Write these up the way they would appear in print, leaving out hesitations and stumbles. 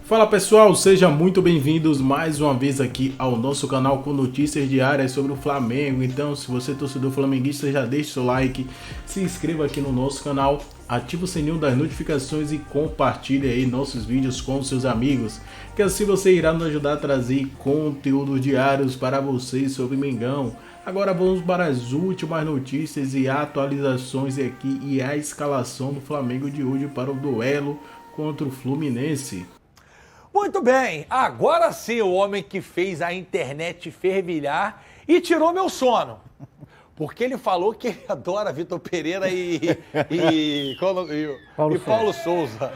Fala pessoal, sejam muito bem-vindos mais uma vez aqui ao nosso canal com notícias diárias sobre o Flamengo. Então, se você é torcedor flamenguista, já deixe seu like, se inscreva aqui no nosso canal, ative o sininho das notificações e compartilhe aí nossos vídeos com seus amigos, que assim você irá nos ajudar a trazer conteúdos diários para vocês sobre Mengão. Agora vamos para as últimas notícias e atualizações aqui e a escalação do Flamengo de hoje para o duelo contra o Fluminense. Muito bem, agora sim o homem que fez a internet fervilhar e tirou meu sono. Porque ele falou que ele adora Vitor Pereira e Paulo Souza.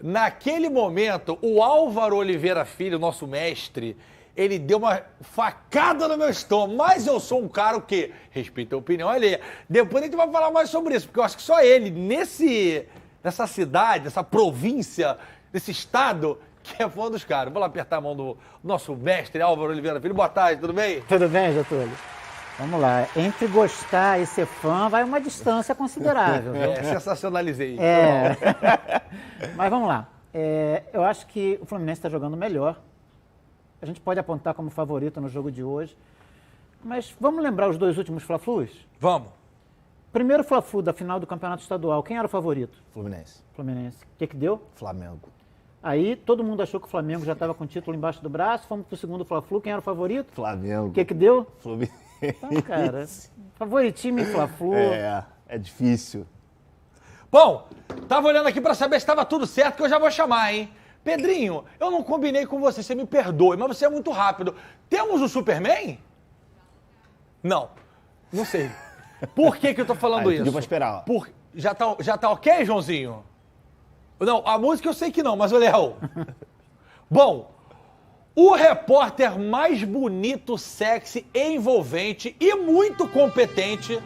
Naquele momento, o Álvaro Oliveira Filho, nosso mestre, ele deu uma facada no meu estômago. Mas eu sou um cara que respeita a opinião alheia. Depois a gente vai falar mais sobre isso, porque eu acho que só ele, nessa cidade, nessa província, desse estado, que é fã dos caras. Vou lá apertar a mão do nosso mestre Álvaro Oliveira Filho. Boa tarde, tudo bem? Tudo bem, Getúlio? Vamos lá. Entre gostar e ser fã, vai uma distância considerável. Sensacionalizei. Mas vamos lá. Eu acho que o Fluminense está jogando melhor. A gente pode apontar como favorito no jogo de hoje. Mas vamos lembrar os dois últimos Fla-Flus? Vamos. Primeiro Fla-Flu da final do Campeonato Estadual. Quem era o favorito? Fluminense. Fluminense. O que deu? Flamengo. Aí todo mundo achou que o Flamengo já estava com o título embaixo do braço. Fomos pro segundo Fla-Flu. Quem era o favorito? Flamengo. O que deu? Fluminense. Então, cara, favoritismo em Fla-Flu. É difícil. Bom, tava olhando aqui pra saber se estava tudo certo, que eu já vou chamar, hein? Pedrinho, eu não combinei com você me perdoe, mas você é muito rápido. Temos o Superman? Não sei. Por que eu tô falando isso? Eu vou esperar. Já tá ok, Joãozinho? Não, a música eu sei que não, mas o Léo. Bom, o repórter mais bonito, sexy, envolvente e muito competente.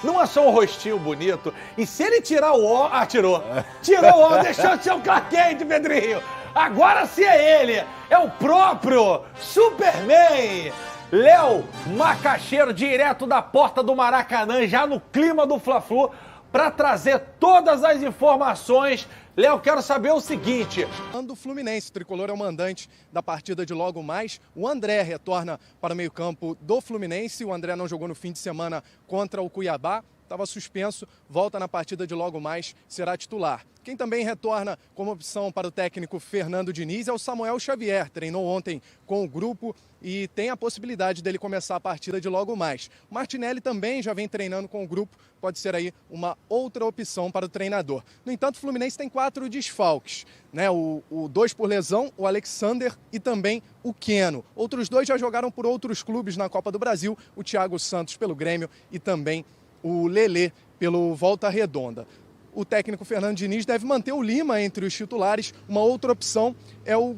Não é só um rostinho bonito. E se ele tirar o ó... Ah, tirou. Tirou o ó, deixou de ser um claquete, Pedrinho. Agora sim é ele. É o próprio Superman. Léo Macaxeiro, direto da porta do Maracanã, já no clima do Fla-Flu, para trazer todas as informações. Léo, quero saber o seguinte. Do Fluminense, o tricolor é o mandante da partida de logo mais. O André retorna para o meio-campo do Fluminense. O André não jogou no fim de semana contra o Cuiabá. Estava suspenso, volta na partida de logo mais, será titular. Quem também retorna como opção para o técnico Fernando Diniz é o Samuel Xavier. Treinou ontem com o grupo e tem a possibilidade dele começar a partida de logo mais. O Martinelli também já vem treinando com o grupo, pode ser aí uma outra opção para o treinador. No entanto, o Fluminense tem 4 desfalques, né? O 2 por lesão, o Alexander e também o Keno. Outros 2 já jogaram por outros clubes na Copa do Brasil, o Thiago Santos pelo Grêmio e também o Lelê pelo Volta Redonda. O técnico Fernando Diniz deve manter o Lima entre os titulares. Uma outra opção é o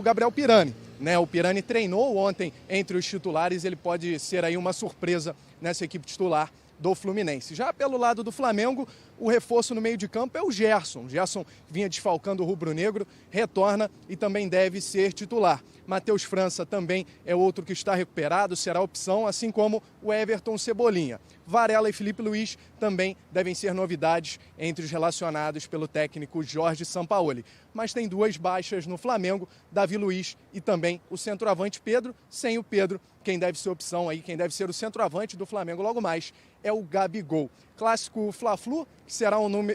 Gabriel Pirani, né? O Pirani treinou ontem entre os titulares, ele pode ser aí uma surpresa nessa equipe titular do Fluminense. Já pelo lado do Flamengo, o reforço no meio de campo é o Gerson. O Gerson vinha desfalcando o rubro-negro, retorna e também deve ser titular. Matheus França também é outro que está recuperado, será opção, assim como o Everton Cebolinha. Varela e Felipe Luiz também devem ser novidades entre os relacionados pelo técnico Jorge Sampaoli. Mas tem 2 baixas no Flamengo, Davi Luiz e também o centroavante Pedro. Sem o Pedro, quem deve ser opção aí, quem deve ser o centroavante do Flamengo logo mais é o Gabigol. Clássico Fla-Flu, que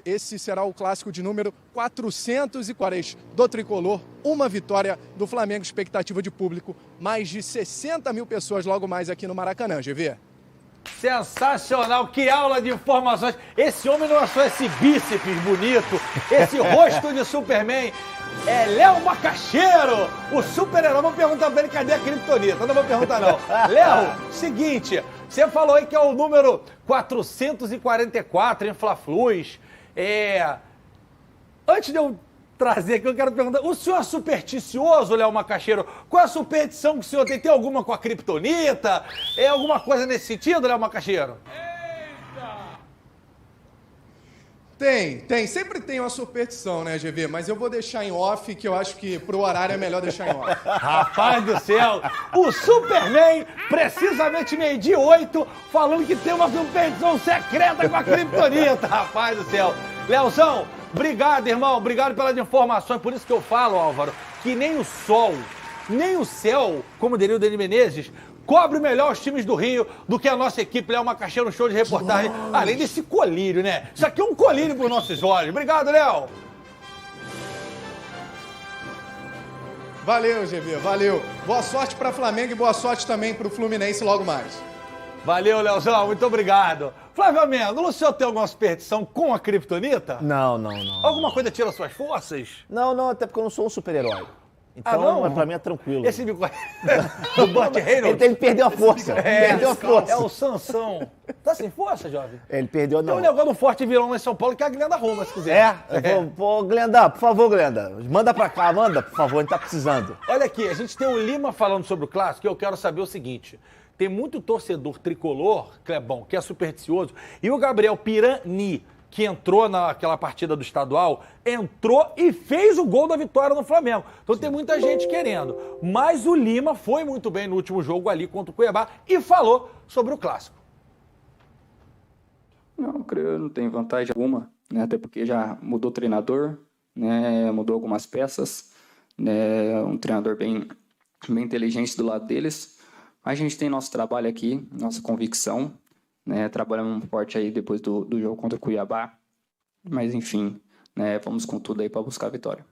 esse será o clássico de número 440 do Tricolor. Uma vitória do Flamengo, expectativa de público, mais de 60 mil pessoas logo mais aqui no Maracanã, GV. Sensacional, que aula de informações. Esse homem não é só esse bíceps bonito, esse rosto de Superman. É Léo Macaxeiro, o super-herói. Vou perguntar pra ele cadê a criptonita. Não vou perguntar, não. Léo, seguinte, você falou aí que é o número 444 em Fla-Flus. Antes de eu trazer aqui, eu quero perguntar, o senhor é supersticioso, Léo Macaxeiro? Qual é a superstição que o senhor tem? Tem alguma com a criptonita? É alguma coisa nesse sentido, Léo Macaxeiro? Tem. Sempre tem uma superstição, né, GV? Mas eu vou deixar em off, que eu acho que pro horário é melhor deixar em off. Rapaz do céu, o Superman, precisamente 12:08, falando que tem uma superstição secreta com a criptonita. Rapaz do céu. Leozão, Obrigado, irmão. Obrigado pelas informações. Por isso que eu falo, Álvaro, que nem o sol, nem o céu, como diria o Denis Menezes, cobre melhor os times do Rio do que a nossa equipe Léo Macaxeira no show de reportagem. Além desse colírio, né? Isso aqui é um colírio para os nossos olhos. Obrigado, Léo. Valeu, GB, valeu. Boa sorte para Flamengo e boa sorte também para o Fluminense logo mais. Valeu, Leozão. Muito obrigado. Flávio Amendo, o senhor tem alguma superstição com a Kryptonita? Não. Alguma coisa tira suas forças? Não, até porque eu não sou um super-herói. Então, não? pra mim é tranquilo. Esse bigode do Burt Reynolds. Ele perdeu a força. Perdeu a força. É o Sansão. Tá sem força, jovem? Ele perdeu, Tem não. um negócio do forte vilão lá em São Paulo que é a Glenda Roma, se quiser. Pô, Glenda, por favor, Glenda. Manda pra cá, manda, por favor, a gente tá precisando. Olha aqui, a gente tem o Lima falando sobre o clássico e eu quero saber o seguinte. Tem muito torcedor tricolor, Clebão, que é supersticioso, e o Gabriel Pirani, que entrou naquela partida do estadual, entrou e fez o gol da vitória no Flamengo. Então tem muita gente querendo. Mas o Lima foi muito bem no último jogo ali contra o Cuiabá e falou sobre o clássico. Não, creio que não tem vantagem alguma, né? Até porque já mudou o treinador, né? Mudou algumas peças, né? Um treinador bem inteligente do lado deles. Mas a gente tem nosso trabalho aqui, nossa convicção, né? Trabalhamos forte aí depois do jogo contra o Cuiabá. Mas enfim, né? Vamos com tudo aí para buscar a vitória.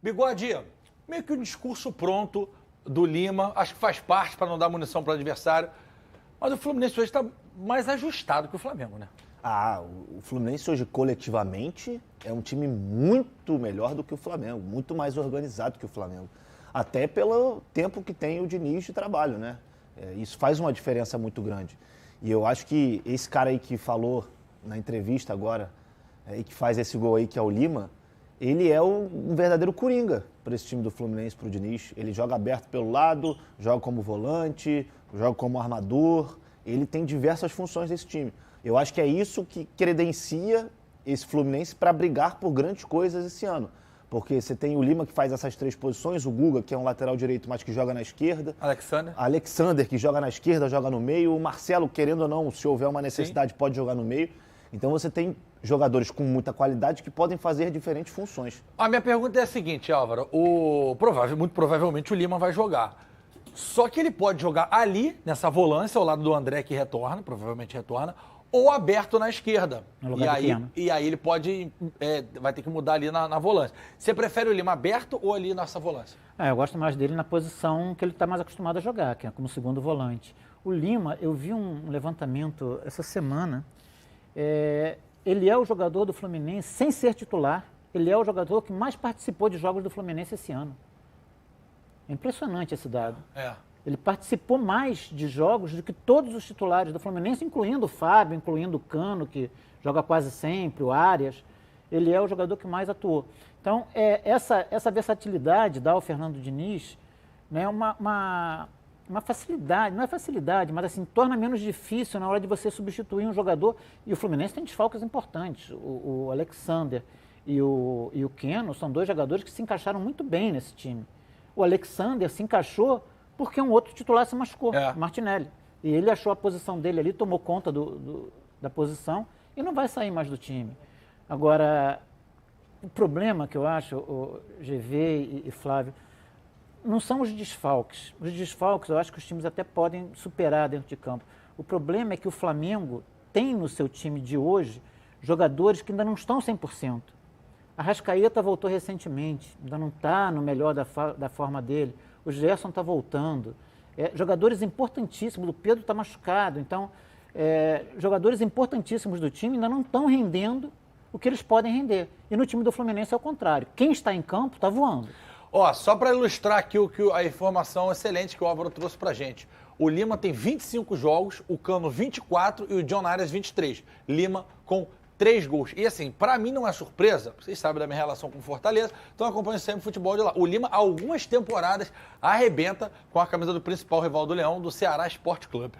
Bigode, meio que um discurso pronto do Lima, acho que faz parte para não dar munição para o adversário. Mas o Fluminense hoje está mais ajustado que o Flamengo, né? O Fluminense hoje, coletivamente, é um time muito melhor do que o Flamengo, muito mais organizado que o Flamengo. Até pelo tempo que tem o Diniz de trabalho, né? Isso faz uma diferença muito grande. E eu acho que esse cara aí que falou na entrevista agora, e que faz esse gol aí, que é o Lima, ele é um verdadeiro coringa para esse time do Fluminense, para o Diniz. Ele joga aberto pelo lado, joga como volante, joga como armador. Ele tem diversas funções desse time. Eu acho que é isso que credencia esse Fluminense para brigar por grandes coisas esse ano. Porque você tem o Lima, que faz essas três posições, o Guga, que é um lateral direito, mas que joga na esquerda. Alexander, que joga na esquerda, joga no meio. O Marcelo, querendo ou não, se houver uma necessidade, Sim. pode jogar no meio. Então você tem jogadores com muita qualidade que podem fazer diferentes funções. A minha pergunta é a seguinte, Álvaro. Muito provavelmente o Lima vai jogar. Só que ele pode jogar ali, nessa volância, ao lado do André, que retorna, provavelmente retorna, ou aberto na esquerda. E aí ele pode, vai ter que mudar ali na volância. Você prefere o Lima aberto ou ali nessa volância? Eu gosto mais dele na posição que ele está mais acostumado a jogar, que é como segundo volante. O Lima, eu vi um levantamento essa semana, ele é o jogador do Fluminense, sem ser titular, ele é o jogador que mais participou de jogos do Fluminense esse ano. É impressionante esse dado. Ele participou mais de jogos do que todos os titulares do Fluminense, incluindo o Fábio, incluindo o Cano, que joga quase sempre, o Arias. Ele é o jogador que mais atuou. Então, essa versatilidade dá ao Fernando Diniz, né, uma facilidade, não é facilidade, mas assim, torna menos difícil na hora de você substituir um jogador. E o Fluminense tem desfalques importantes. O Alexander e o Keno são dois jogadores que se encaixaram muito bem nesse time. O Alexander se encaixou porque um outro titular se machucou, Martinelli. E ele achou a posição dele ali, tomou conta da posição e não vai sair mais do time. Agora, o problema que eu acho, o GV e Flávio, não são os desfalques. Os desfalques eu acho que os times até podem superar dentro de campo. O problema é que o Flamengo tem no seu time de hoje jogadores que ainda não estão 100%. A Arrascaeta voltou recentemente, ainda não está no melhor da forma dele. O Gerson está voltando. Jogadores importantíssimos, o Pedro está machucado. Então, jogadores importantíssimos do time ainda não estão rendendo o que eles podem render. E no time do Fluminense é o contrário. Quem está em campo está voando. Só para ilustrar aqui a informação excelente que o Álvaro trouxe para a gente. O Lima tem 25 jogos, o Cano 24 e o John Arias 23. Lima com 3 gols. E assim, pra mim não é surpresa, vocês sabem da minha relação com o Fortaleza, então acompanho sempre o futebol de lá. O Lima, há algumas temporadas, arrebenta com a camisa do principal rival do Leão, do Ceará Sport Club.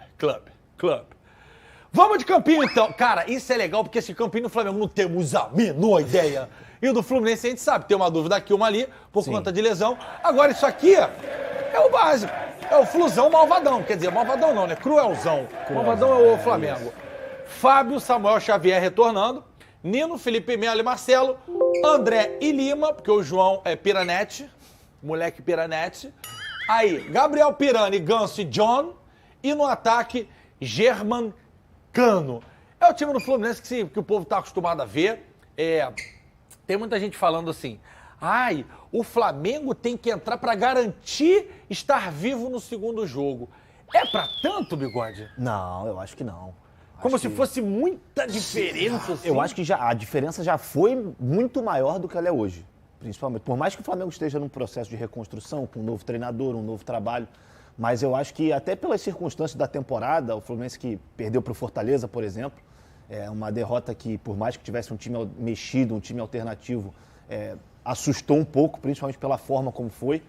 Vamos de campinho então. Cara, isso é legal porque esse campinho do Flamengo não temos a menor ideia. E o do Fluminense a gente sabe, tem uma dúvida aqui, uma ali, por conta de lesão. Agora isso aqui é o básico. É o Flusão malvadão. Quer dizer, malvadão não, né? Cruelzão. Malvadão é o Flamengo. Fábio Samuel Xavier retornando. Nino, Felipe Melo e Marcelo, André e Lima, porque o João é Piranete, moleque Piranete. Aí, Gabriel Pirani, Ganso e John. E no ataque, German Cano. É o time do Fluminense que o povo tá acostumado a ver. Tem muita gente falando assim, o Flamengo tem que entrar para garantir estar vivo no segundo jogo. É para tanto, Bigode? Não, eu acho que não. Como se fosse muita diferença, assim. Eu acho que a diferença já foi muito maior do que ela é hoje. Principalmente, por mais que o Flamengo esteja num processo de reconstrução, com um novo treinador, um novo trabalho, mas eu acho que até pelas circunstâncias da temporada, o Fluminense que perdeu para o Fortaleza, por exemplo, é uma derrota que, por mais que tivesse um time mexido, um time alternativo, assustou um pouco, principalmente pela forma como foi.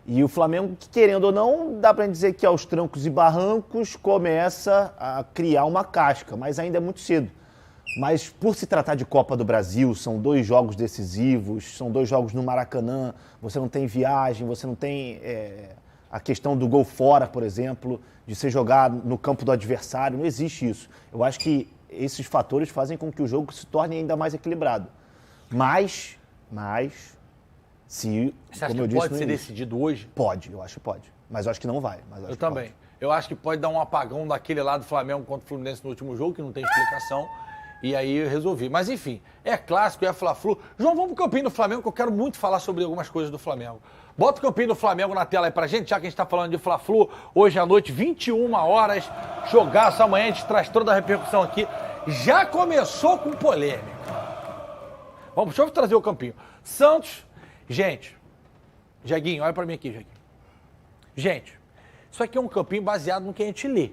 E o Flamengo, querendo ou não, dá para dizer que aos trancos e barrancos começa a criar uma casca, mas ainda é muito cedo. Mas por se tratar de Copa do Brasil, são 2 jogos decisivos, são 2 jogos no Maracanã, você não tem viagem, você não tem a questão do gol fora, por exemplo, de você jogar no campo do adversário, não existe isso. Eu acho que esses fatores fazem com que o jogo se torne ainda mais equilibrado. Mas se, você acha como eu que disse, pode ser decidido hoje? Pode, eu acho que pode. Mas eu acho que não vai. Eu também. Pode. Eu acho que pode dar um apagão daquele lado do Flamengo contra o Fluminense no último jogo, que não tem explicação. E aí eu resolvi. Mas enfim, é clássico, é Fla-Flu. João, vamos pro campinho do Flamengo, que eu quero muito falar sobre algumas coisas do Flamengo. Bota o campinho do Flamengo na tela aí pra gente, já que a gente tá falando de Fla-Flu. Hoje à noite, 21 horas, jogaço. Amanhã a gente traz toda a repercussão aqui. Já começou com polêmica. Deixa eu trazer o campinho. Santos, gente, Jaguinho, olha pra mim aqui, Jaguinho. Gente, isso aqui é um campinho baseado no que a gente lê,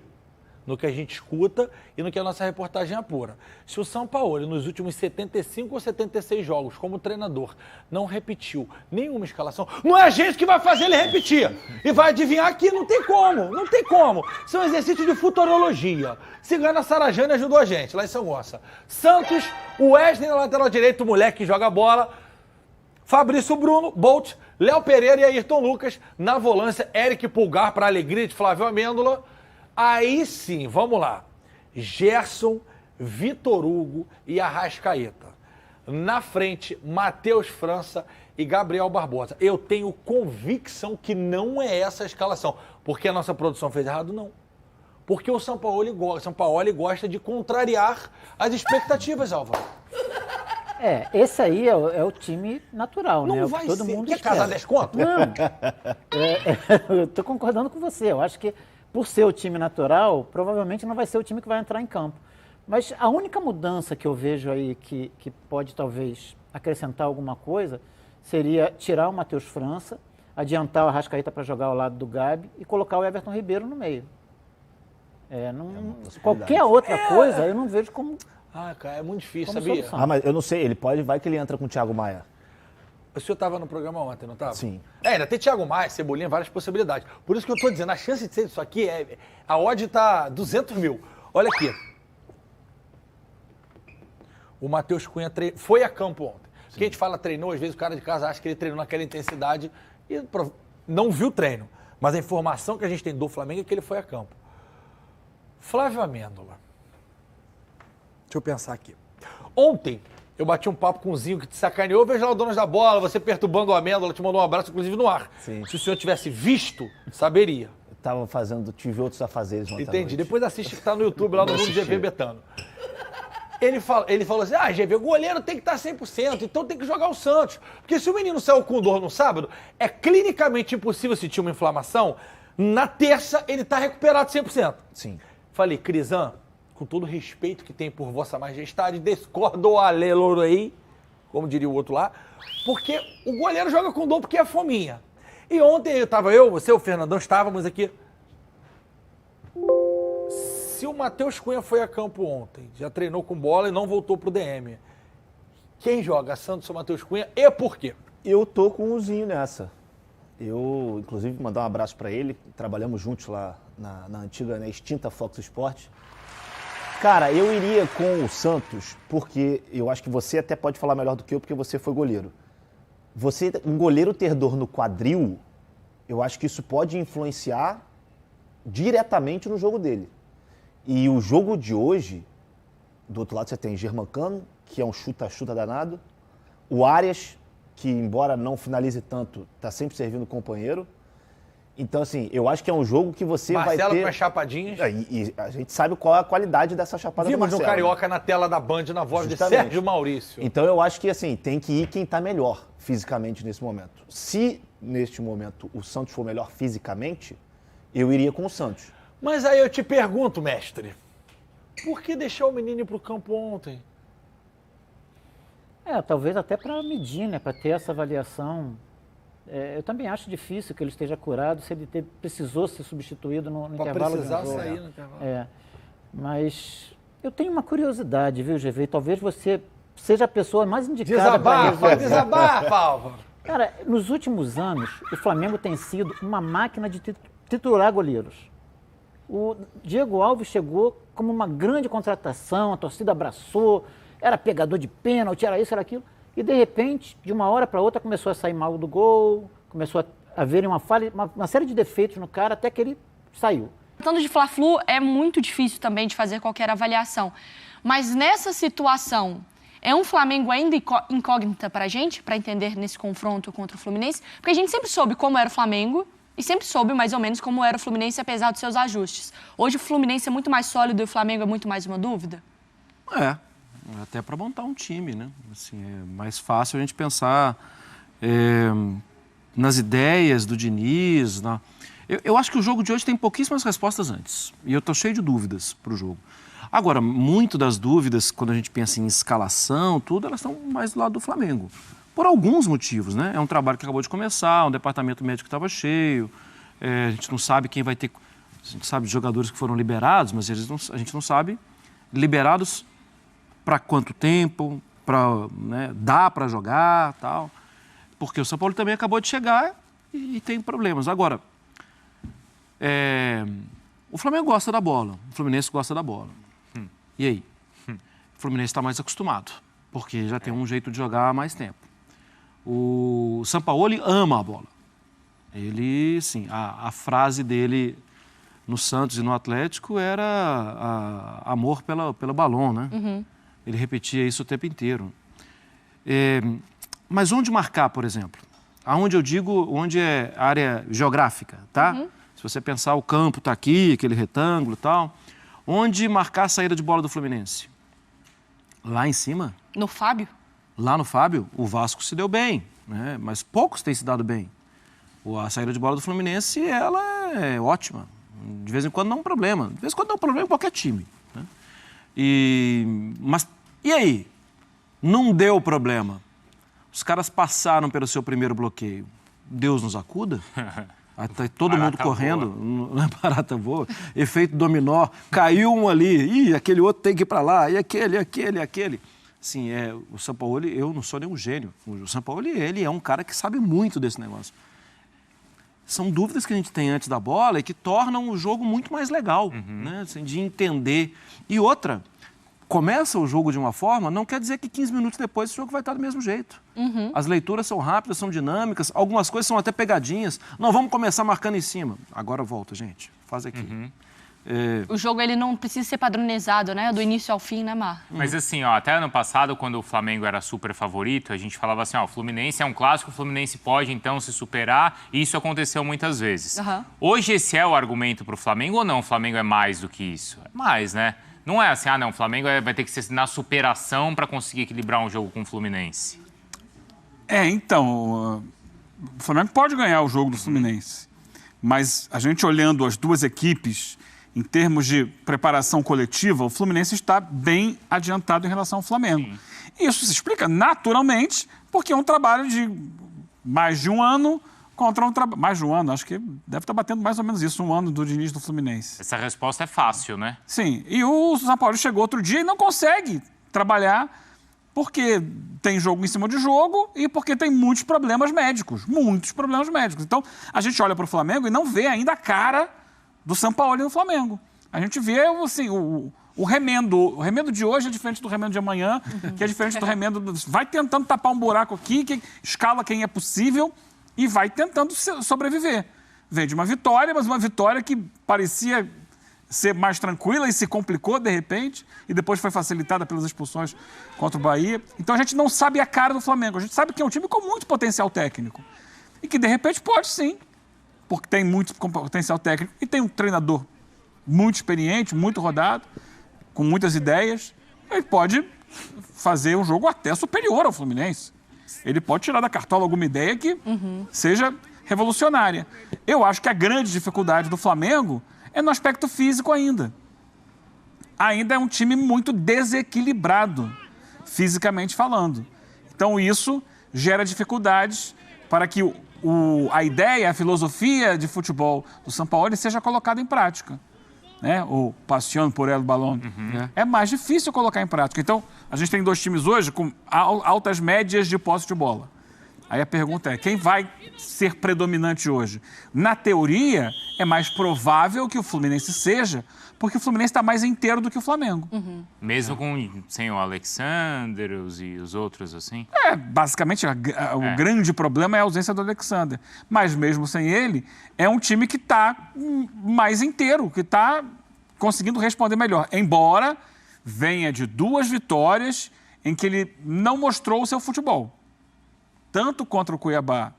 no que a gente escuta e no que a nossa reportagem apura. Se o Sampaoli, nos últimos 75 ou 76 jogos, como treinador, não repetiu nenhuma escalação, não é a gente que vai fazer ele repetir. E vai adivinhar aqui, não tem como. Isso é um exercício de futurologia. Cigana Sarajane ajudou a gente, lá em São Gonçalo. Santos, o Wesley na lateral direito, o moleque que joga bola. Fabrício Bruno, Bolt, Léo Pereira e Ayrton Lucas. Na volância, Eric Pulgar, para alegria de Flávio Amêndola. Aí sim, vamos lá. Gerson, Vitor Hugo e Arrascaeta. Na frente, Matheus França e Gabriel Barbosa. Eu tenho convicção que não é essa a escalação. Porque a nossa produção fez errado? Não. Porque o Sampaoli gosta de contrariar as expectativas, Álvaro. Esse aí é o time natural, não né? Não vai todo ser. Mundo Quer casar 10 conto? Não. Eu tô concordando com você. Eu acho que por ser o time natural, provavelmente não vai ser o time que vai entrar em campo. Mas a única mudança que eu vejo aí que pode talvez acrescentar alguma coisa seria tirar o Matheus França, adiantar o Arrascaeta para jogar ao lado do Gabi e colocar o Everton Ribeiro no meio. Qualquer outra coisa eu não vejo como... cara, é muito difícil, sabia? Solução. Mas eu não sei, vai que ele entra com o Thiago Maia. O senhor estava no programa ontem, não estava? Sim. Ainda tem Thiago Maia, Cebolinha, várias possibilidades. Por isso que eu estou dizendo, a chance de ser isso aqui, a odd está 200 mil. Olha aqui. O Matheus Cunha foi a campo ontem. Quem a gente fala treinou, às vezes o cara de casa acha que ele treinou naquela intensidade e não viu o treino. Mas a informação que a gente tem do Flamengo é que ele foi a campo. Flávio Amêndola. Deixa eu pensar aqui. Ontem, eu bati um papo com o Zinho que te sacaneou. Veja lá o Donos da Bola, você perturbando o Amêndola, te mandou um abraço, inclusive, no ar. Sim. Se o senhor tivesse visto, saberia. Tive outros afazeres ontem. Entendi. Depois assiste que tá no YouTube, lá no Mundo GV Betano. Ele falou assim, GV, o goleiro tem que estar 100%, então tem que jogar o Santos. Porque se o menino saiu com dor no sábado, é clinicamente impossível sentir uma inflamação. Na terça, ele tá recuperado 100%. Sim. Falei, Crisan, com todo o respeito que tem por Vossa Majestade, discordo aleluia, como diria o outro lá, porque o goleiro joga com dor porque é fominha. E ontem você, o Fernandão, estávamos aqui. Se o Matheus Cunha foi a campo ontem, já treinou com bola e não voltou pro DM, quem joga, Santos ou Matheus Cunha, e por quê? Eu tô com o Zinho nessa. Eu, inclusive, mandar um abraço para ele, trabalhamos juntos lá na antiga, extinta Fox Sports. Cara, eu iria com o Santos, porque eu acho que você até pode falar melhor do que eu, porque você foi goleiro. Um goleiro ter dor no quadril, eu acho que isso pode influenciar diretamente no jogo dele. E o jogo de hoje, do outro lado você tem Germancano, que é um chuta-chuta danado. O Arias, que embora não finalize tanto, está sempre servindo o companheiro. Então, assim, eu acho que é um jogo que você vai ter... Marcelo com as chapadinhas. E a gente sabe qual é a qualidade dessa chapada do Vimos Marcelo. no Carioca na tela da Band, na voz Justamente. de Sérgio Maurício. Então, eu acho que, assim, tem que ir quem está melhor fisicamente nesse momento. Se, neste momento, o Santos for melhor fisicamente, eu iria com o Santos. Mas aí eu te pergunto, mestre, por que deixar o menino ir pro campo ontem? Talvez até para medir, né? Para ter essa avaliação. Eu também acho difícil que ele esteja curado se ele precisou ser substituído no intervalo do jogo. Precisar sair no intervalo. Mas eu tenho uma curiosidade, viu, GV? Talvez você seja a pessoa mais indicada para isso. Desabafa, Álvaro. Cara, nos últimos anos, o Flamengo tem sido uma máquina de titular goleiros. O Diego Alves chegou como uma grande contratação, a torcida abraçou, era pegador de pênalti, era isso, era aquilo. E, de repente, de uma hora para outra, começou a sair mal do gol, começou a haver uma falha, uma série de defeitos no cara, até que ele saiu. Tratando de Fla-Flu, é muito difícil também de fazer qualquer avaliação. Mas nessa situação, é um Flamengo ainda incógnita para a gente, para entender nesse confronto contra o Fluminense? Porque a gente sempre soube como era o Flamengo e sempre soube mais ou menos como era o Fluminense, apesar dos seus ajustes. Hoje o Fluminense é muito mais sólido e o Flamengo é muito mais uma dúvida? Até para montar um time, né? Assim, é mais fácil a gente pensar nas ideias do Diniz. Eu acho que o jogo de hoje tem pouquíssimas respostas antes. E eu estou cheio de dúvidas para o jogo. Agora, muito das dúvidas, quando a gente pensa em escalação, tudo, elas estão mais do lado do Flamengo. Por alguns motivos, né? É um trabalho que acabou de começar, um departamento médico estava cheio, a gente não sabe quem vai ter... A gente sabe de jogadores que foram liberados, mas a gente não sabe liberados para quanto tempo, dá para jogar, tal. Porque o São Paulo também acabou de chegar e tem problemas. Agora, o Flamengo gosta da bola, o Fluminense gosta da bola. E aí? O Fluminense está mais acostumado, porque já tem um jeito de jogar há mais tempo. O Sampaoli ama a bola. Ele, sim, a frase dele no Santos e no Atlético era amor pelo balão, né? Uhum. Ele repetia isso o tempo inteiro. Mas onde marcar, por exemplo? Aonde eu digo, onde é área geográfica, tá? Uhum. Se você pensar, o campo está aqui, aquele retângulo e tal. Onde marcar a saída de bola do Fluminense? Lá em cima? No Fábio? Lá no Fábio, o Vasco se deu bem, né? Mas poucos têm se dado bem. A saída de bola do Fluminense, ela é ótima. De vez em quando não é um problema. De vez em quando não é um problema em qualquer time. Né? Mas e aí? Não deu problema. Os caras passaram pelo seu primeiro bloqueio. Deus nos acuda? Tá todo mundo correndo, não é barata boa. Efeito dominó, caiu um ali, aquele outro tem que ir para lá, e aquele. Sim, o Sampaoli, eu não sou nenhum gênio. O Sampaoli, ele é um cara que sabe muito desse negócio. São dúvidas que a gente tem antes da bola e que tornam o jogo muito mais legal, né? Assim, de entender. E outra, começa o jogo de uma forma, não quer dizer que 15 minutos depois o jogo vai estar do mesmo jeito. As leituras são rápidas, são dinâmicas, algumas coisas são até pegadinhas. Não, vamos começar marcando em cima. Agora volta, gente. Faz aqui. O jogo ele não precisa ser padronizado, né? Do início ao fim, né, Mar? Mas assim, até ano passado, quando o Flamengo era super favorito, a gente falava assim, o Fluminense é um clássico, o Fluminense pode então se superar, e isso aconteceu muitas vezes. Hoje esse é o argumento para o Flamengo ou não? O Flamengo é mais do que isso? É mais, né? Não é assim, o Flamengo vai ter que ser na superação para conseguir equilibrar um jogo com o Fluminense. Então, o Flamengo pode ganhar o jogo do Fluminense, mas a gente olhando as duas equipes, em termos de preparação coletiva, o Fluminense está bem adiantado em relação ao Flamengo. Sim. Isso se explica naturalmente porque é um trabalho de mais de um ano contra um trabalho... Mais de um ano, acho que deve estar batendo mais ou menos isso, um ano do início do Fluminense. Essa resposta é fácil, né? Sim, e o São Paulo chegou outro dia e não consegue trabalhar porque tem jogo em cima de jogo e porque tem muitos problemas médicos. Então, a gente olha para o Flamengo e não vê ainda a cara do Sampaoli no Flamengo. A gente vê, assim, o remendo. O remendo de hoje é diferente do remendo de amanhã, que é diferente do remendo... Vai tentando tapar um buraco aqui, que escala quem é possível e vai tentando sobreviver. Vem de uma vitória, mas uma vitória que parecia ser mais tranquila e se complicou de repente, e depois foi facilitada pelas expulsões contra o Bahia. Então a gente não sabe a cara do Flamengo. A gente sabe que é um time com muito potencial técnico. E que de repente pode sim, porque tem muito potencial técnico e tem um treinador muito experiente, muito rodado, com muitas ideias. Ele pode fazer um jogo até superior ao Fluminense. Ele pode tirar da cartola alguma ideia que seja revolucionária. Eu acho que a grande dificuldade do Flamengo é no aspecto físico ainda. Ainda é um time muito desequilibrado, fisicamente falando. Então isso gera dificuldades para que a ideia, a filosofia de futebol do Sampaoli seja colocada em prática. Né? O Passione por el Balón. É mais difícil colocar em prática. Então, a gente tem 2 times hoje com altas médias de posse de bola. Aí a pergunta é, quem vai ser predominante hoje? Na teoria, é mais provável que o Fluminense seja, porque o Fluminense está mais inteiro do que o Flamengo. Mesmo sem o Alexander e os outros, assim? Basicamente, o grande problema é a ausência do Alexander. Mas mesmo sem ele, é um time que está mais inteiro, que está conseguindo responder melhor. Embora venha de 2 vitórias em que ele não mostrou o seu futebol. Tanto contra o Cuiabá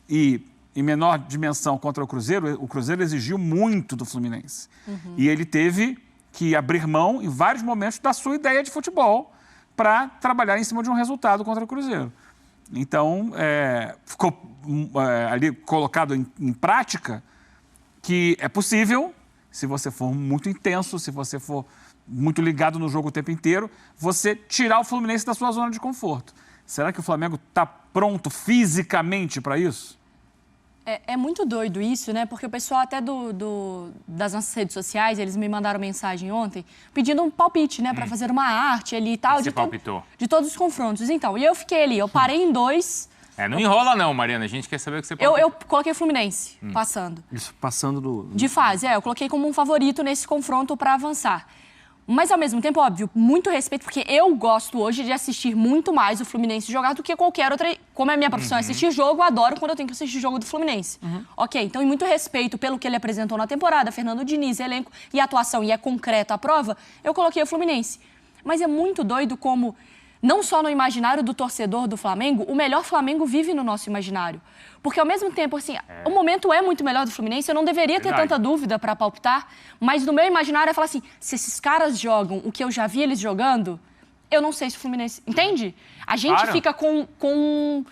e, em menor dimensão, contra o Cruzeiro exigiu muito do Fluminense. E ele teve que abrir mão, em vários momentos, da sua ideia de futebol para trabalhar em cima de um resultado contra o Cruzeiro. Então, ficou ali colocado em prática que é possível, se você for muito intenso, se você for muito ligado no jogo o tempo inteiro, você tirar o Fluminense da sua zona de conforto. Será que o Flamengo está pronto fisicamente para isso? É muito doido isso, né? Porque o pessoal até das nossas redes sociais, eles me mandaram mensagem ontem pedindo um palpite, né? Para fazer uma arte ali e tal. Você palpitou? De todos os confrontos. Então, e eu fiquei ali, eu parei em 2. Não enrola não, Mariana. A gente quer saber o que você palpitou. Eu coloquei o Fluminense, passando. Isso, passando do... De fase, eu coloquei como um favorito nesse confronto para avançar. Mas, ao mesmo tempo, óbvio, muito respeito, porque eu gosto hoje de assistir muito mais o Fluminense jogar do que qualquer outra... Como é a minha profissão assistir jogo, eu adoro quando eu tenho que assistir jogo do Fluminense. Ok, então, e muito respeito pelo que ele apresentou na temporada, Fernando Diniz, elenco e atuação, e é concreto a prova, eu coloquei o Fluminense. Mas é muito doido como, não só no imaginário do torcedor do Flamengo, o melhor Flamengo vive no nosso imaginário. Porque, ao mesmo tempo, assim, o momento é muito melhor do Fluminense, eu não deveria ter tanta dúvida para palpitar, mas no meu imaginário é falar assim, se esses caras jogam o que eu já vi eles jogando, eu não sei se o Fluminense... Entende? A gente fica com...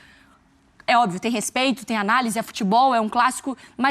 É óbvio, tem respeito, tem análise, é futebol, é um clássico, mas